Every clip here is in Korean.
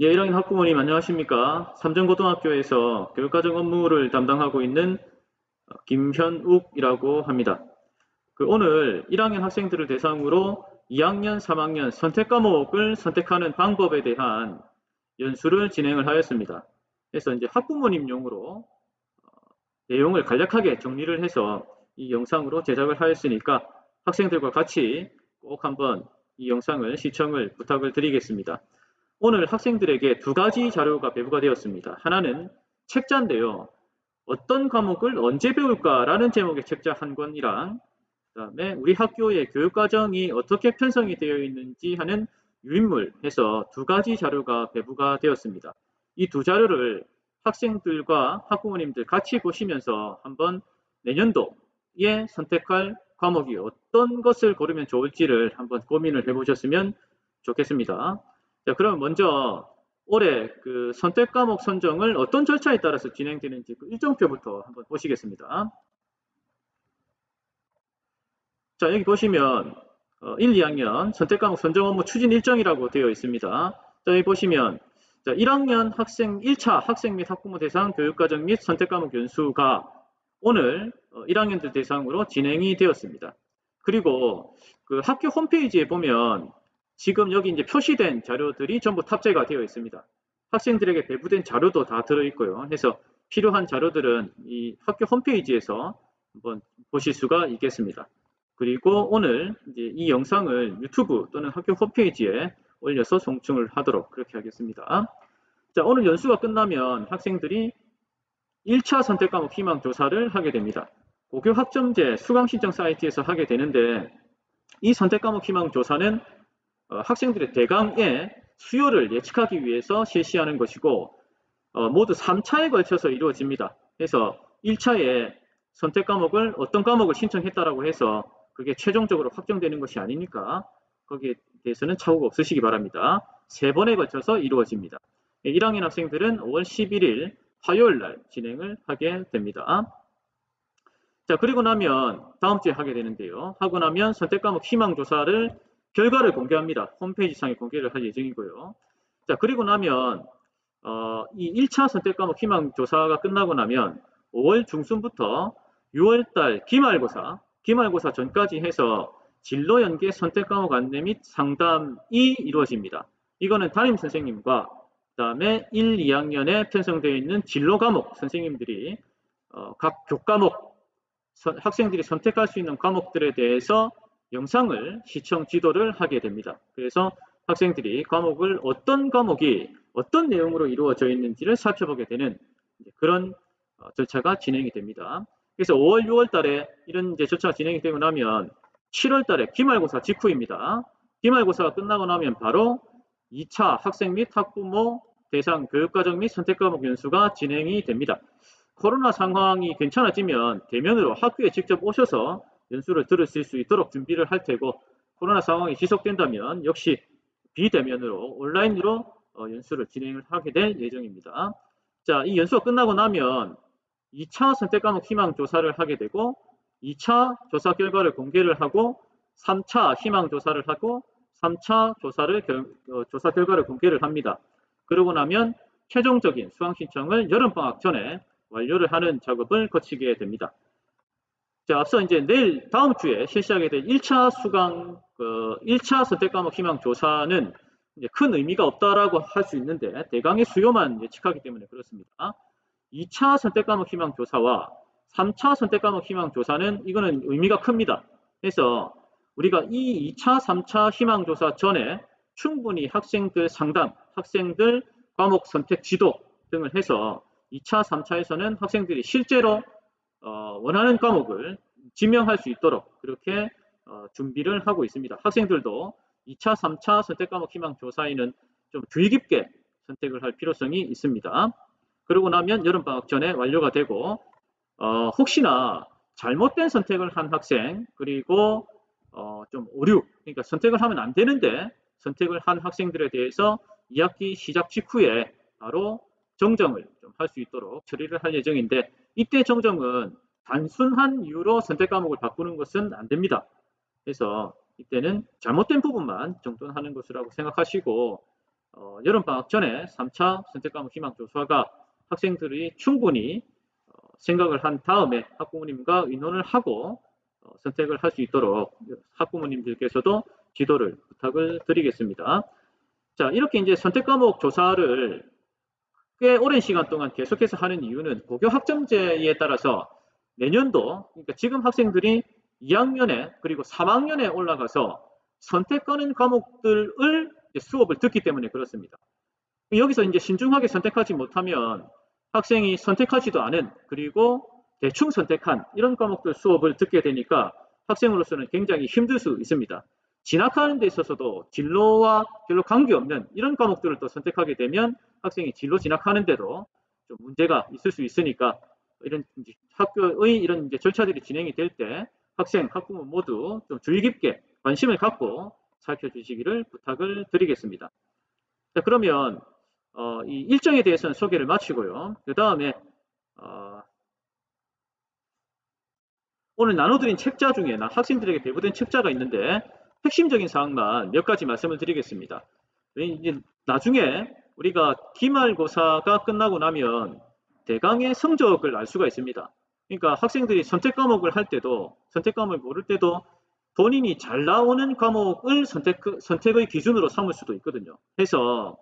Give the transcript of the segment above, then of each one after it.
예, 1학년 학부모님 안녕하십니까? 삼전고등학교에서 교육과정 업무를 담당하고 있는 김현욱이라고 합니다. 오늘 1학년 학생들을 대상으로 2학년, 3학년 선택 과목을 선택하는 방법에 대한 연수를 진행을 하였습니다. 그래서 이제 학부모님용으로 내용을 간략하게 정리를 해서 이 영상으로 제작을 하였으니까 학생들과 같이 꼭 한번 이 영상을 시청을 부탁을 드리겠습니다. 오늘 학생들에게 두 가지 자료가 배부가 되었습니다. 하나는 책자인데요. 어떤 과목을 언제 배울까라는 제목의 책자 한 권이랑 그다음에 우리 학교의 교육과정이 어떻게 편성이 되어 있는지 하는 유인물 해서 두 가지 자료가 배부가 되었습니다. 이 두 자료를 학생들과 학부모님들 같이 보시면서 한번 내년도에 선택할 과목이 어떤 것을 고르면 좋을지를 한번 고민을 해보셨으면 좋겠습니다. 자, 그럼 먼저 올해 선택 과목 선정을 어떤 절차에 따라서 진행되는지 일정표부터 한번 보시겠습니다. 자, 여기 보시면 1, 2학년 선택 과목 선정 업무 추진 일정이라고 되어 있습니다. 자, 여기 보시면 자, 1학년 학생 1차 학생 및 학부모 대상 교육과정 및 선택 과목 연수가 오늘 1학년들 대상으로 진행이 되었습니다. 그리고 학교 홈페이지에 보면 지금 여기 이제 표시된 자료들이 전부 탑재가 되어 있습니다. 학생들에게 배부된 자료도 다 들어있고요. 해서 필요한 자료들은 이 학교 홈페이지에서 한번 보실 수가 있겠습니다. 그리고 오늘 이제 이 영상을 유튜브 또는 학교 홈페이지에 올려서 송충을 하도록 그렇게 하겠습니다. 자, 오늘 연수가 끝나면 학생들이 1차 선택 과목 희망 조사를 하게 됩니다. 고교 학점제 수강 신청 사이트에서 하게 되는데 이 선택 과목 희망 조사는 학생들의 대강의 수요를 예측하기 위해서 실시하는 것이고 모두 3차에 걸쳐서 이루어집니다. 그래서 1차에 선택 과목을 어떤 과목을 신청했다라고 해서 그게 최종적으로 확정되는 것이 아니니까 거기에 대해서는 착오가 없으시기 바랍니다. 3번에 걸쳐서 이루어집니다. 1학년 학생들은 5월 11일 화요일 날 진행을 하게 됩니다. 자, 그리고 나면 다음 주에 하게 되는데요. 하고 나면 선택 과목 희망 조사를 결과를 공개합니다. 홈페이지 상에 공개를 할 예정이고요. 자, 그리고 나면 이 1차 선택 과목 희망 조사가 끝나고 나면 5월 중순부터 6월달 기말고사 전까지 해서 진로 연계 선택 과목 안내 및 상담이 이루어집니다. 이거는 담임 선생님과 그다음에 1, 2학년에 편성되어 있는 진로 과목 선생님들이 각 교과목 학생들이 선택할 수 있는 과목들에 대해서 영상을 시청 지도를 하게 됩니다. 그래서 학생들이 어떤 과목이 어떤 내용으로 이루어져 있는지를 살펴보게 되는 그런 절차가 진행이 됩니다. 그래서 5월, 6월 달에 이런 이제 절차가 진행이 되고 나면 7월 달에 기말고사 직후입니다. 기말고사가 끝나고 나면 바로 2차 학생 및 학부모 대상 교육과정 및 선택과목 연수가 진행이 됩니다. 코로나 상황이 괜찮아지면 대면으로 학교에 직접 오셔서 연수를 들으실 수 있도록 준비를 할 테고 코로나 상황이 지속된다면 역시 비대면으로 온라인으로 연수를 진행을 하게 될 예정입니다. 자, 이 연수가 끝나고 나면 2차 선택 과목 희망 조사를 하게 되고 2차 조사 결과를 공개를 하고 3차 희망 조사를 하고 3차 조사 결과를 공개를 합니다. 그러고 나면 최종적인 수강 신청을 여름방학 전에 완료를 하는 작업을 거치게 됩니다. 자, 앞서 이제 다음 주에 실시하게 될 1차 1차 선택 과목 희망 조사는 이제 큰 의미가 없다라고 할 수 있는데 대강의 수요만 예측하기 때문에 그렇습니다. 2차 선택 과목 희망 조사와 3차 선택 과목 희망 조사는 이거는 의미가 큽니다. 그래서 우리가 이 2차, 3차 희망 조사 전에 충분히 학생들 상담, 학생들 과목 선택 지도 등을 해서 2차, 3차에서는 학생들이 실제로 원하는 과목을 지명할 수 있도록 그렇게 준비를 하고 있습니다. 학생들도 2차, 3차 선택 과목 희망 조사에는 좀 주의 깊게 선택을 할 필요성이 있습니다. 그러고 나면 여름방학 전에 완료가 되고 혹시나 잘못된 선택을 한 학생 그리고 좀 오류 그러니까 선택을 하면 안 되는데 선택을 한 학생들에 대해서 2학기 시작 직후에 바로 정정을 좀 할 수 있도록 처리를 할 예정인데 이때 정정은 단순한 이유로 선택 과목을 바꾸는 것은 안 됩니다. 그래서 이때는 잘못된 부분만 정돈하는 것이라고 생각하시고 여름방학 전에 3차 선택과목 희망조사가 학생들이 충분히 생각을 한 다음에 학부모님과 의논을 하고 선택을 할 수 있도록 학부모님들께서도 지도를 부탁을 드리겠습니다. 자, 이렇게 이제 선택과목 조사를 꽤 오랜 시간 동안 계속해서 하는 이유는 고교 학점제에 따라서 내년도, 그러니까 지금 학생들이 2학년에 그리고 3학년에 올라가서 선택하는 과목들을 수업을 듣기 때문에 그렇습니다. 여기서 이제 신중하게 선택하지 못하면 학생이 선택하지도 않은, 그리고 대충 선택한 이런 과목들 수업을 듣게 되니까 학생으로서는 굉장히 힘들 수 있습니다. 진학하는 데 있어서도 진로와 별로 관계없는 이런 과목들을 또 선택하게 되면 학생이 진로 진학하는데도 좀 문제가 있을 수 있으니까 이런 학교의 이런 이제 절차들이 진행이 될 때 학생, 학부모 모두 좀 주의 깊게 관심을 갖고 살펴주시기를 부탁을 드리겠습니다. 자, 그러면 이 일정에 대해서는 소개를 마치고요. 그 다음에 오늘 나눠드린 책자 중에 학생들에게 배부된 책자가 있는데 핵심적인 사항만 몇 가지 말씀을 드리겠습니다. 이제 나중에 우리가 기말고사가 끝나고 나면 대강의 성적을 알 수가 있습니다. 그러니까 학생들이 선택 과목을 할 때도, 선택 과목을 고를 때도 본인이 잘 나오는 과목을 선택의 기준으로 삼을 수도 있거든요. 해서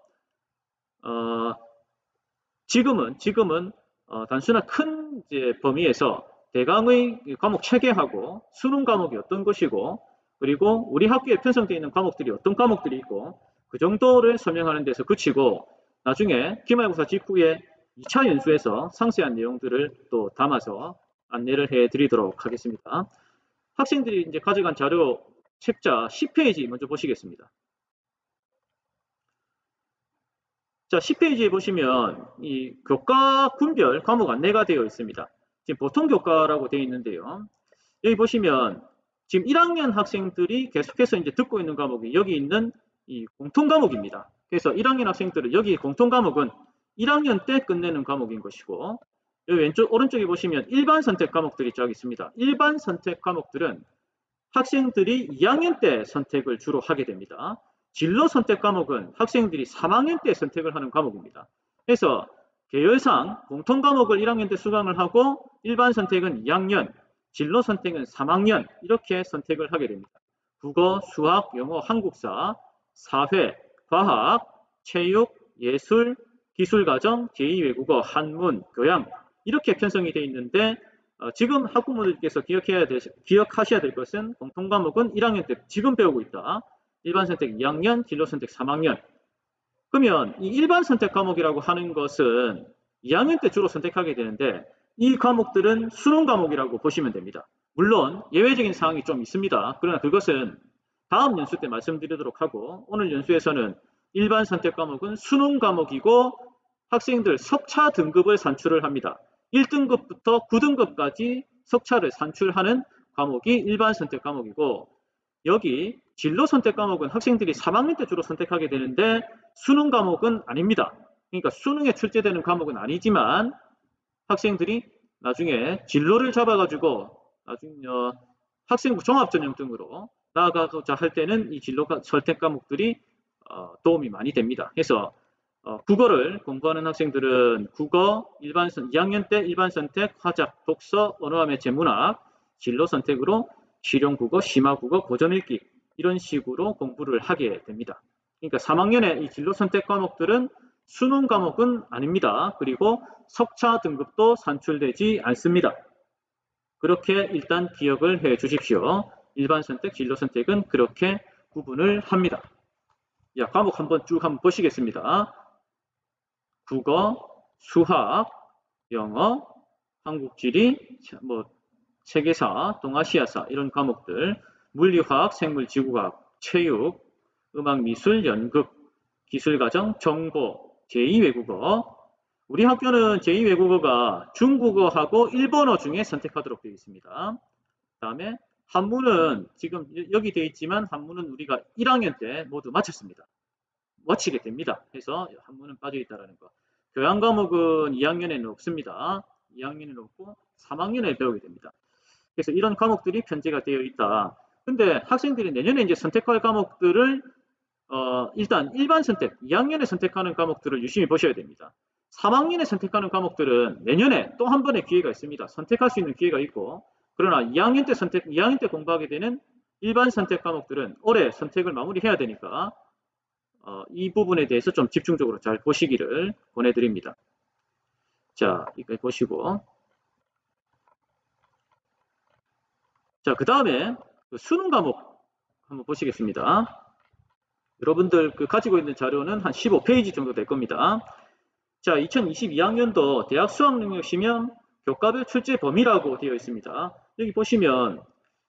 지금은 단순한 큰 이제 범위에서 대강의 과목 체계하고 수능 과목이 어떤 것이고, 그리고 우리 학교에 편성되어 있는 과목들이 어떤 과목들이 있고, 그 정도를 설명하는 데서 그치고 나중에 기말고사 직후에 2차 연수에서 상세한 내용들을 또 담아서 안내를 해드리도록 하겠습니다. 학생들이 이제 가져간 자료 책자 10페이지 먼저 보시겠습니다. 자, 10페이지에 보시면 이 교과 군별 과목 안내가 되어 있습니다. 지금 보통 교과라고 되어 있는데요. 여기 보시면 지금 1학년 학생들이 계속해서 이제 듣고 있는 과목이 여기 있는 이 공통 과목입니다. 그래서 1학년 학생들은 여기 공통 과목은 1학년 때 끝내는 과목인 것이고, 여기 왼쪽 오른쪽에 보시면 일반 선택 과목들이 쫙 있습니다. 일반 선택 과목들은 학생들이 2학년 때 선택을 주로 하게 됩니다. 진로 선택 과목은 학생들이 3학년 때 선택을 하는 과목입니다. 그래서 계열상 공통 과목을 1학년 때 수강을 하고 일반 선택은 2학년, 진로 선택은 3학년 이렇게 선택을 하게 됩니다. 국어, 수학, 영어, 한국사, 사회, 과학, 체육, 예술, 기술과정, 제2외국어, 한문, 교양 이렇게 편성이 되어 있는데 지금 학부모들께서 기억하셔야 될 것은 공통 과목은 1학년 때 지금 배우고 있다. 일반 선택 2학년, 진로 선택 3학년. 그러면 이 일반 선택 과목이라고 하는 것은 2학년 때 주로 선택하게 되는데 이 과목들은 수능 과목이라고 보시면 됩니다. 물론 예외적인 사항이 좀 있습니다. 그러나 그것은 다음 연수 때 말씀드리도록 하고, 오늘 연수에서는 일반 선택 과목은 수능 과목이고 학생들 석차 등급을 산출을 합니다. 1등급부터 9등급까지 석차를 산출하는 과목이 일반 선택 과목이고, 여기 진로 선택 과목은 학생들이 3학년 때 주로 선택하게 되는데 수능 과목은 아닙니다. 그러니까 수능에 출제되는 과목은 아니지만 학생들이 나중에 진로를 잡아가지고 나중에 학생부 종합전형등으로 나아가고자 할 때는 이 진로 선택 과목들이 도움이 많이 됩니다. 그래서 국어를 공부하는 학생들은 국어 2학년 때 일반 선택, 화작, 독서, 언어와 매체, 문학, 진로 선택으로 실용국어, 심화국어, 고전읽기 이런 식으로 공부를 하게 됩니다. 그러니까 3학년에 이 진로 선택 과목들은 수능 과목은 아닙니다. 그리고 석차 등급도 산출되지 않습니다. 그렇게 일단 기억을 해 주십시오. 일반 선택, 진로 선택은 그렇게 구분을 합니다. 야, 과목 한번 쭉 한번 보시겠습니다. 국어, 수학, 영어, 한국지리, 세계사, 동아시아사 이런 과목들, 물리화학, 생물지구과학, 체육, 음악미술, 연극, 기술과정, 정보, 제2외국어. 우리 학교는 제2외국어가 중국어하고 일본어 중에 선택하도록 되어 있습니다. 그 다음에 한문은 지금 여기 되어 있지만 한문은 우리가 1학년 때 모두 마쳤습니다. 마치게 됩니다. 그래서 한문은 빠져 있다는 거. 교양 과목은 2학년에는 없습니다. 2학년에는 없고 3학년에 배우게 됩니다. 그래서 이런 과목들이 편제가 되어 있다. 근데 학생들이 내년에 이제 선택할 과목들을 일단 일반 선택, 2학년에 선택하는 과목들을 유심히 보셔야 됩니다. 3학년에 선택하는 과목들은 내년에 또 한 번의 기회가 있습니다. 선택할 수 있는 기회가 있고, 그러나 2학년 때 공부하게 되는 일반 선택 과목들은 올해 선택을 마무리해야 되니까 이 부분에 대해서 좀 집중적으로 잘 보시기를 권해드립니다. 자, 이거 보시고, 자, 그 다음에 수능 과목 한번 보시겠습니다. 여러분들 가지고 있는 자료는 한 15페이지 정도 될 겁니다. 자, 2022학년도 대학 수학능력 시험 교과별 출제 범위라고 되어 있습니다. 여기 보시면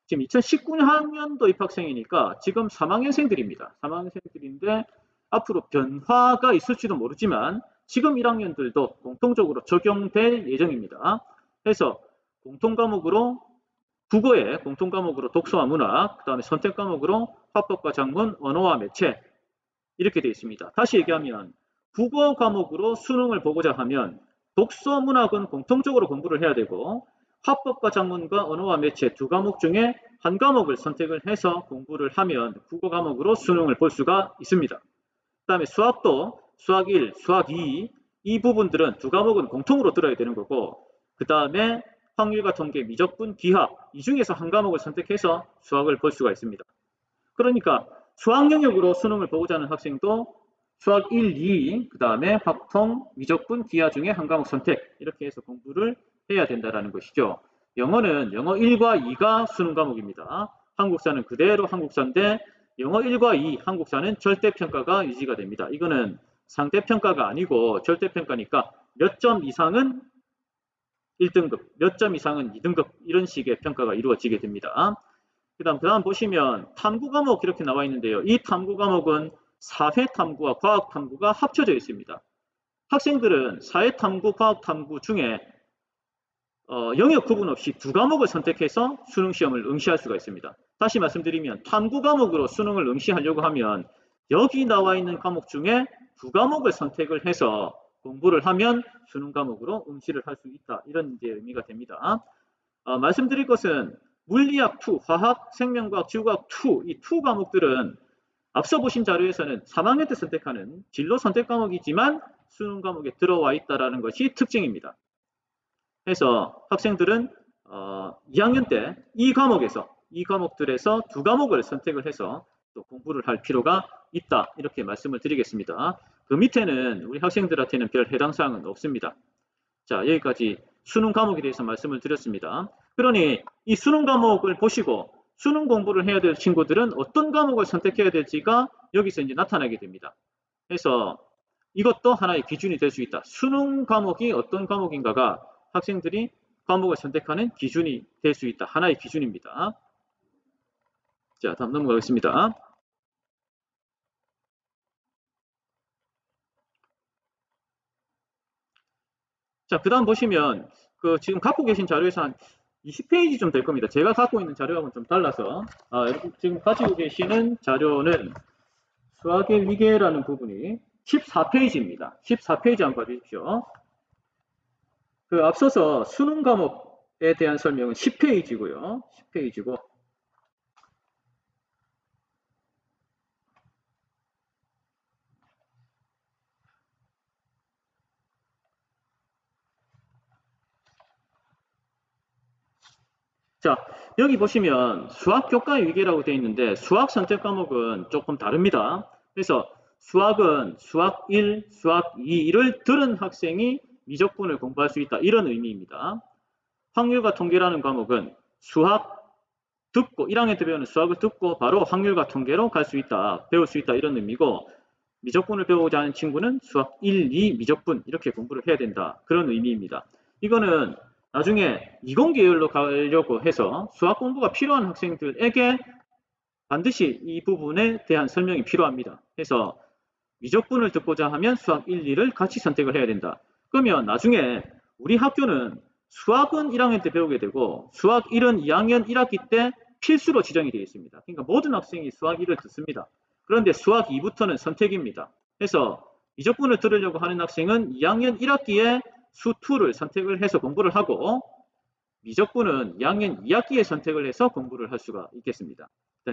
지금 2019학년도 입학생이니까 지금 3학년생들입니다. 3학년생들인데 앞으로 변화가 있을지도 모르지만 지금 1학년들도 공통적으로 적용될 예정입니다. 그래서 공통과목으로 국어에 공통과목으로 독서와 문학, 그 다음에 선택과목으로 화법과 작문, 언어와 매체 이렇게 되어 있습니다. 다시 얘기하면 국어 과목으로 수능을 보고자 하면 독서, 문학은 공통적으로 공부를 해야 되고 화법과 작문과 언어와 매체 두 과목 중에 한 과목을 선택을 해서 공부를 하면 국어 과목으로 수능을 볼 수가 있습니다. 그 다음에 수학도 수학 1, 수학 2, 이 부분들은 두 과목은 공통으로 들어야 되는 거고 그 다음에 확률과 통계, 미적분, 기하 이 중에서 한 과목을 선택해서 수학을 볼 수가 있습니다. 그러니까 수학 영역으로 수능을 보고자 하는 학생도 수학 1, 2, 그 다음에 확통, 미적분, 기하 중에 한 과목 선택 이렇게 해서 공부를 해야 된다는 것이죠. 영어는 영어 1과 2가 수능 과목입니다. 한국사는 그대로 한국사인데 영어 1과 2 한국사는 절대평가가 유지가 됩니다. 이거는 상대평가가 아니고 절대평가니까 몇 점 이상은 1등급, 몇 점 이상은 2등급 이런 식의 평가가 이루어지게 됩니다. 그 다음 보시면 탐구 과목 이렇게 나와 있는데요. 이 탐구 과목은 사회 탐구와 과학 탐구가 합쳐져 있습니다. 학생들은 사회 탐구, 과학 탐구 중에 영역 구분 없이 두 과목을 선택해서 수능 시험을 응시할 수가 있습니다. 다시 말씀드리면 탐구 과목으로 수능을 응시하려고 하면 여기 나와 있는 과목 중에 두 과목을 선택을 해서 공부를 하면 수능 과목으로 응시를 할 수 있다. 이런 이제 의미가 됩니다. 말씀드릴 것은 물리학 2, 화학, 생명과학, 지구과학 2, 이 2 과목들은 앞서 보신 자료에서는 3학년 때 선택하는 진로 선택 과목이지만 수능 과목에 들어와 있다는 것이 특징입니다. 그래서 학생들은 2학년 때 이 과목들에서 두 과목을 선택을 해서 또 공부를 할 필요가 있다. 이렇게 말씀을 드리겠습니다. 그 밑에는 우리 학생들한테는 별 해당 사항은 없습니다. 자, 여기까지 수능 과목에 대해서 말씀을 드렸습니다. 그러니 이 수능 과목을 보시고 수능 공부를 해야 될 친구들은 어떤 과목을 선택해야 될지가 여기서 이제 나타나게 됩니다. 그래서 이것도 하나의 기준이 될 수 있다. 수능 과목이 어떤 과목인가가 학생들이 과목을 선택하는 기준이 될 수 있다. 하나의 기준입니다. 자, 다음 넘어가겠습니다. 자, 그 다음 보시면 지금 갖고 계신 자료에서 한 20페이지 좀 될 겁니다. 제가 갖고 있는 자료하고는 좀 달라서 여러분 지금 가지고 계시는 자료는 수학의 위계라는 부분이 14페이지입니다. 14페이지 한번 봐주십시오. 앞서서 수능 과목에 대한 설명은 10페이지고요. 10페이지고 자, 여기 보시면 수학 교과의 위계라고 되어 있는데 수학 선택 과목은 조금 다릅니다. 그래서 수학은 수학 1, 수학 2를 들은 학생이 미적분을 공부할 수 있다. 이런 의미입니다. 확률과 통계라는 과목은 수학 듣고 1학년 때 배우는 수학을 듣고 바로 확률과 통계로 갈 수 있다. 배울 수 있다. 이런 의미고 미적분을 배우고자 하는 친구는 수학 1, 2 미적분 이렇게 공부를 해야 된다. 그런 의미입니다. 이거는 나중에 이공계열로 가려고 해서 수학 공부가 필요한 학생들에게 반드시 이 부분에 대한 설명이 필요합니다. 그래서 미적분을 듣고자 하면 수학 1, 2를 같이 선택을 해야 된다. 그러면 나중에 우리 학교는 수학은 1학년 때 배우게 되고 수학 1은 2학년 1학기 때 필수로 지정이 되어 있습니다. 그러니까 모든 학생이 수학 1을 듣습니다. 그런데 수학 2부터는 선택입니다. 그래서 미적분을 들으려고 하는 학생은 2학년 1학기에 수2를 선택을 해서 공부를 하고 미적분은 2학년 2학기에 선택을 해서 공부를 할 수가 있겠습니다.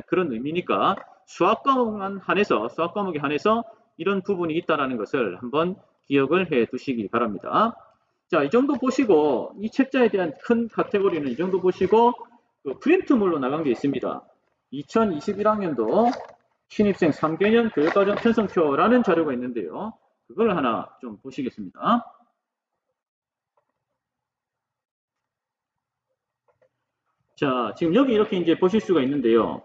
그런 의미니까 수학 과목에 한해서 이런 부분이 있다라는 것을 한번 기억을 해 두시기 바랍니다. 자, 이 정도 보시고 이 책자에 대한 큰 카테고리는 이 정도 보시고 그 프린트물로 나간 게 있습니다. 2021학년도 신입생 3개년 교육과정 편성표라는 자료가 있는데요. 그걸 하나 좀 보시겠습니다. 자, 지금 여기 이렇게 이제 보실 수가 있는데요.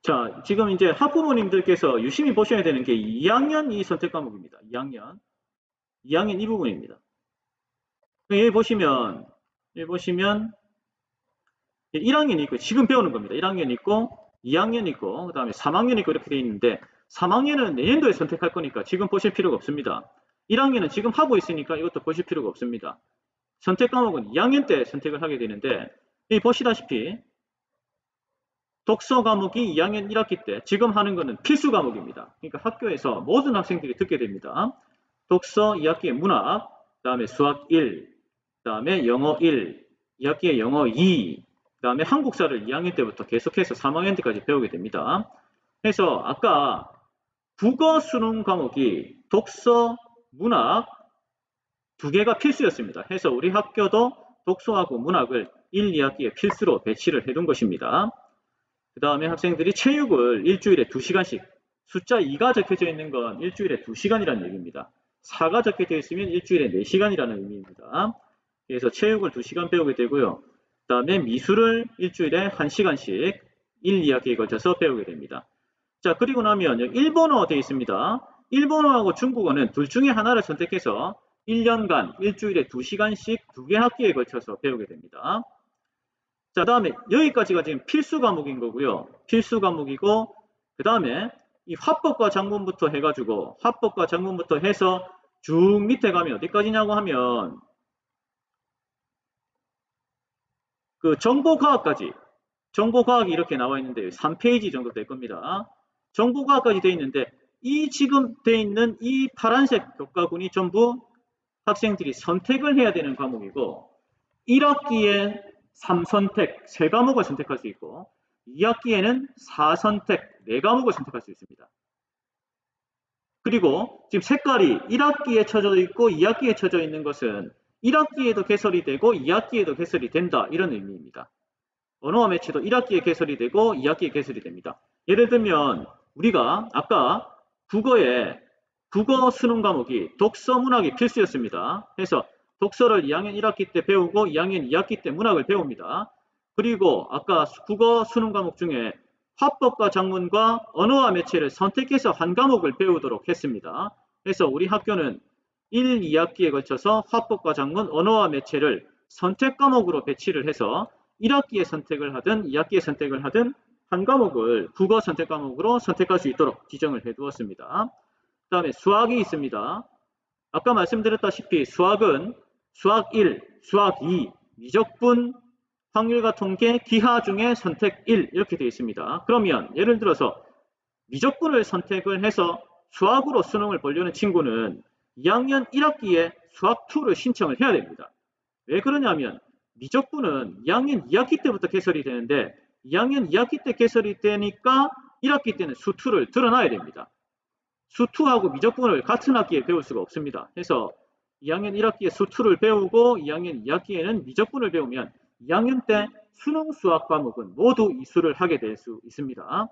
자, 지금 이제 학부모님들께서 유심히 보셔야 되는 게 2학년 이 선택 과목입니다. 2학년 이 부분입니다. 여기 보시면 1학년 있고 지금 배우는 겁니다. 1학년 있고 2학년 있고 그 다음에 3학년 있고 이렇게 되어 있는데 3학년은 내년도에 선택할 거니까 지금 보실 필요가 없습니다. 1학년은 지금 하고 있으니까 이것도 보실 필요가 없습니다. 선택 과목은 2학년 때 선택을 하게 되는데 여기 보시다시피 독서 과목이 2학년 1학기 때 지금 하는 거는 필수 과목입니다. 그러니까 학교에서 모든 학생들이 듣게 됩니다. 독서 2학기의 문학, 그 다음에 수학 1, 그 다음에 영어 1, 2학기에 영어 2, 그 다음에 한국사를 2학년 때부터 계속해서 3학년 때까지 배우게 됩니다. 그래서 아까 국어 수능 과목이 독서, 문학 두 개가 필수였습니다. 해서 우리 학교도 독서하고 문학을 1, 2학기에 필수로 배치를 해둔 것입니다. 그 다음에 학생들이 체육을 일주일에 2시간씩, 숫자 2가 적혀져 있는 건 일주일에 2시간이라는 얘기입니다. 4가 적혀져 있으면 일주일에 4시간이라는 의미입니다. 그래서 체육을 2시간 배우게 되고요. 그 다음에 미술을 일주일에 1시간씩 1, 2학기에 걸쳐서 배우게 됩니다. 자, 그리고 나면 일본어 되어 있습니다. 일본어하고 중국어는 둘 중에 하나를 선택해서 1년간 일주일에 2시간씩 2개 학기에 걸쳐서 배우게 됩니다. 자, 다음에 여기까지가 지금 필수 과목인 거고요. 필수 과목이고 그 다음에 이 화법과 작문부터 해서 쭉 밑에 가면 어디까지냐고 하면 그 정보과학까지, 정보과학이 이렇게 나와 있는데 3페이지 정도 될 겁니다. 정보과학까지 되어 있는데 이 지금 되어 있는 이 파란색 교과군이 전부 학생들이 선택을 해야 되는 과목이고 1학기에 3선택 3과목을 선택할 수 있고 2학기에는 4선택 4과목을 선택할 수 있습니다. 그리고 지금 색깔이 1학기에 쳐져 있고 2학기에 쳐져 있는 것은 1학기에도 개설이 되고 2학기에도 개설이 된다 이런 의미입니다. 언어와 매체도 1학기에 개설이 되고 2학기에 개설이 됩니다. 예를 들면 우리가 아까 국어 수능 과목이 독서 문학이 필수였습니다. 그래서 독서를 2학년 1학기 때 배우고 2학년 2학기 때 문학을 배웁니다. 그리고 아까 국어 수능 과목 중에 화법과 작문과 언어와 매체를 선택해서 한 과목을 배우도록 했습니다. 그래서 우리 학교는 1, 2학기에 걸쳐서 화법과 작문, 언어와 매체를 선택 과목으로 배치를 해서 1학기에 선택을 하든 2학기에 선택을 하든 한 과목을 국어 선택 과목으로 선택할 수 있도록 지정을 해 두었습니다. 그 다음에 수학이 있습니다. 아까 말씀드렸다시피 수학은 수학 1, 수학 2, 미적분, 확률과 통계, 기하 중에 선택 1 이렇게 되어 있습니다. 그러면 예를 들어서 미적분을 선택을 해서 수학으로 수능을 보려는 친구는 2학년 1학기에 수학 2를 신청을 해야 됩니다. 왜 그러냐면 미적분은 2학년 2학기 때부터 개설이 되는데 2학년 2학기 때 개설이 되니까 1학기 때는 수 2를 드러나야 됩니다. 수 2하고 미적분을 같은 학기에 배울 수가 없습니다. 그래서 2학년 1학기에 수 2를 배우고 2학년 2학기에는 미적분을 배우면 2학년 때 수능 수학 과목은 모두 이수를 하게 될 수 있습니다.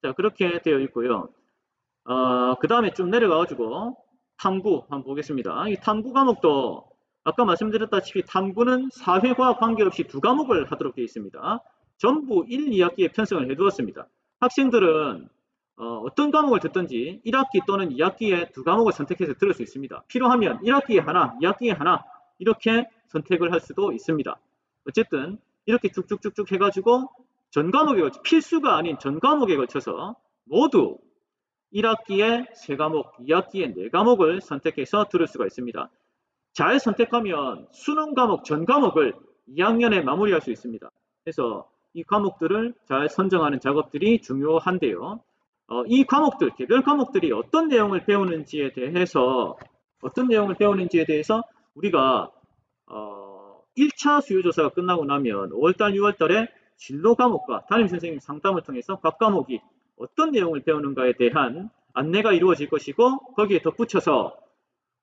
자, 그렇게 되어 있고요. 그 다음에 좀 내려가가지고 탐구 한번 보겠습니다. 이 탐구 과목도 아까 말씀드렸다시피 탐구는 사회과학 관계없이 2과목을 하도록 되어 있습니다. 전부 1, 2학기에 편성을 해두었습니다. 학생들은 어떤 과목을 듣든지 1학기 또는 2학기에 2과목을 선택해서 들을 수 있습니다. 필요하면 1학기에 하나, 2학기에 하나 이렇게 선택을 할 수도 있습니다. 어쨌든 이렇게 쭉쭉쭉쭉 해가지고 전 과목에 걸쳐 필수가 아닌 전 과목에 걸쳐서 모두 1학기에 3과목, 2학기에 4과목을 선택해서 들을 수가 있습니다. 잘 선택하면 수능 과목 전 과목을 2학년에 마무리할 수 있습니다. 그래서 이 과목들을 잘 선정하는 작업들이 중요한데요. 이 과목들, 개별 과목들이 어떤 내용을 배우는지에 대해서 우리가 1차 수요조사가 끝나고 나면 5월달, 6월달에 진로 과목과 담임선생님 상담을 통해서 각 과목이 어떤 내용을 배우는가에 대한 안내가 이루어질 것이고 거기에 덧붙여서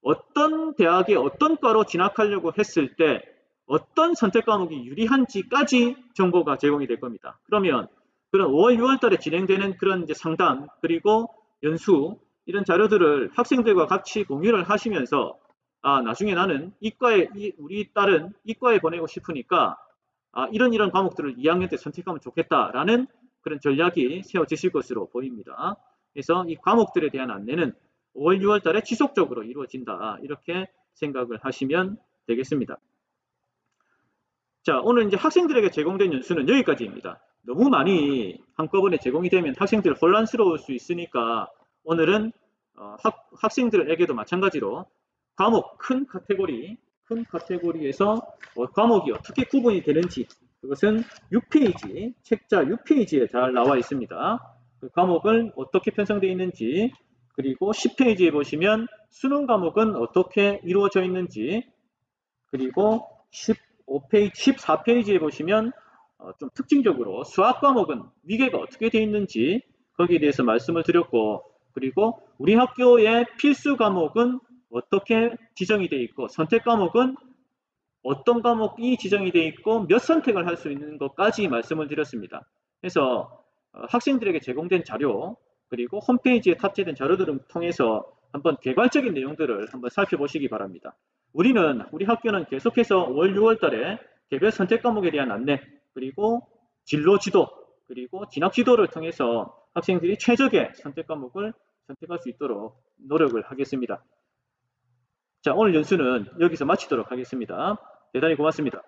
어떤 대학에 어떤 과로 진학하려고 했을 때 어떤 선택 과목이 유리한지까지 정보가 제공이 될 겁니다. 그러면 그런 5월, 6월 달에 진행되는 그런 이제 상담 그리고 연수 이런 자료들을 학생들과 같이 공유를 하시면서 나중에 나는 이과에 우리 딸은 이과에 보내고 싶으니까 이런 과목들을 2학년 때 선택하면 좋겠다라는 그런 전략이 세워지실 것으로 보입니다. 그래서 이 과목들에 대한 안내는 5월, 6월 달에 지속적으로 이루어진다. 이렇게 생각을 하시면 되겠습니다. 자, 오늘 이제 학생들에게 제공된 연수는 여기까지입니다. 너무 많이 한꺼번에 제공이 되면 학생들 혼란스러울 수 있으니까 오늘은 학생들에게도 마찬가지로 과목 큰 카테고리에서 과목이 어떻게 구분이 되는지 그것은 6페이지, 책자 6페이지에 잘 나와 있습니다. 그 과목을 어떻게 편성되어 있는지 그리고 10페이지에 보시면 수능 과목은 어떻게 이루어져 있는지 그리고 15페이지, 14페이지에 보시면 좀 특징적으로 수학 과목은 위계가 어떻게 되어 있는지 거기에 대해서 말씀을 드렸고 그리고 우리 학교의 필수 과목은 어떻게 지정이 되어 있고 선택 과목은 어떤 과목이 지정이 되어 있고 몇 선택을 할 수 있는 것까지 말씀을 드렸습니다. 그래서 학생들에게 제공된 자료 그리고 홈페이지에 탑재된 자료들을 통해서 한번 개괄적인 내용들을 한번 살펴보시기 바랍니다. 우리 학교는 계속해서 5월, 6월 달에 개별 선택 과목에 대한 안내 그리고 진로 지도 그리고 진학 지도를 통해서 학생들이 최적의 선택 과목을 선택할 수 있도록 노력을 하겠습니다. 자, 오늘 연수는 여기서 마치도록 하겠습니다. 대단히 고맙습니다.